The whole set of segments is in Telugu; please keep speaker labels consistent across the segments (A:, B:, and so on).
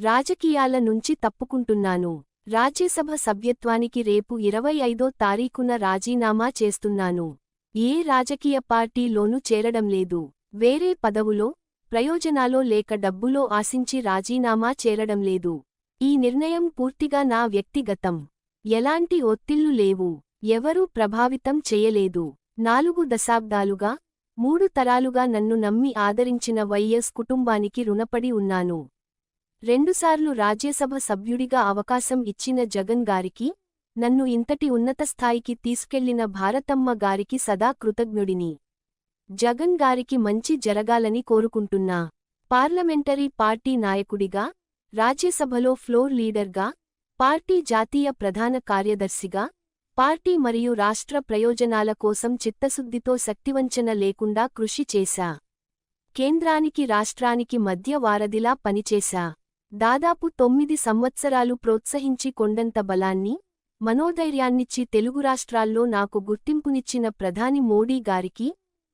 A: రాజకీయాల నుంచి తప్పుకుంటున్నాను. రాజ్యసభ సభ్యత్వానికి రేపు 25వ తారీఖున రాజీనామా చేస్తున్నాను. ఏ రాజకీయ పార్టీలోనూ చేరడంలేదు. వేరే పదవులో, ప్రయోజనాలో లేక డబ్బులో ఆశించి రాజీనామా చేరడంలేదు. ఈ నిర్ణయం పూర్తిగా నా వ్యక్తిగతం. ఎలాంటి ఒత్తిళ్లు లేవు. ఎవరూ ప్రభావితం చేయలేదు. 4 దశాబ్దాలుగా, 3 తరాలుగా నన్ను నమ్మి ఆదరించిన వైఎస్ కుటుంబానికి రుణపడి ఉన్నాను. 2 సార్లు రాజ్యసభ సభ్యుడిగా అవకాశం ఇచ్చిన జగన్ గారికి, నన్ను ఇంతటి ఉన్నత స్థాయికి తీసుకెళ్లిన భారతమ్మ గారికి సదా కృతజ్ఞుడిని. జగన్ గారికి మంచి జరగాలని కోరుకుంటున్నా. పార్లమెంటరీ పార్టీ నాయకుడిగా, రాజ్యసభలో ఫ్లోర్ లీడర్గా, పార్టీ జాతీయ ప్రధాన కార్యదర్శిగా, పార్టీ మరియు రాష్ట్ర ప్రయోజనాల కోసం చిత్తశుద్ధితో శక్తివంచన లేకుండా కృషి చేశా. కేంద్రానికి రాష్ట్రానికి మధ్య వారధిలా పనిచేశా. దాదాపు 9 సంవత్సరాలు ప్రోత్సహించి కొండంత బలాన్ని, మనోధైర్యాన్నిచ్చి తెలుగు రాష్ట్రాల్లో నాకు గుర్తింపునిచ్చిన ప్రధాని మోడీ గారికి,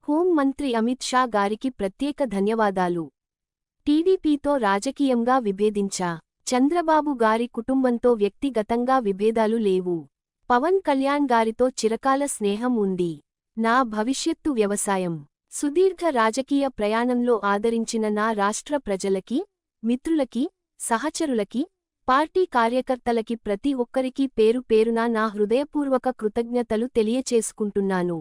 A: హోం మంత్రి అమిత్ షా గారికి ప్రత్యేక ధన్యవాదాలు. టీడీపీతో రాజకీయంగా విభేదించా. చంద్రబాబు గారి కుటుంబంతో వ్యక్తిగతంగా విభేదాలు లేవు. పవన్ కళ్యాణ్ గారితో చిరకాల స్నేహం ఉంది. నా భవిష్యత్తు వ్యవసాయం. సుదీర్ఘ రాజకీయ ప్రయాణంలో ఆదరించిన నా రాష్ట్ర ప్రజలకి, మిత్రులకి, సహచరులకి, పార్టీ కార్యకర్తలకి ప్రతి ఒక్కరికీ పేరు పేరునా నా హృదయపూర్వక కృతజ్ఞతలు తెలియచేసుకుంటున్నాను.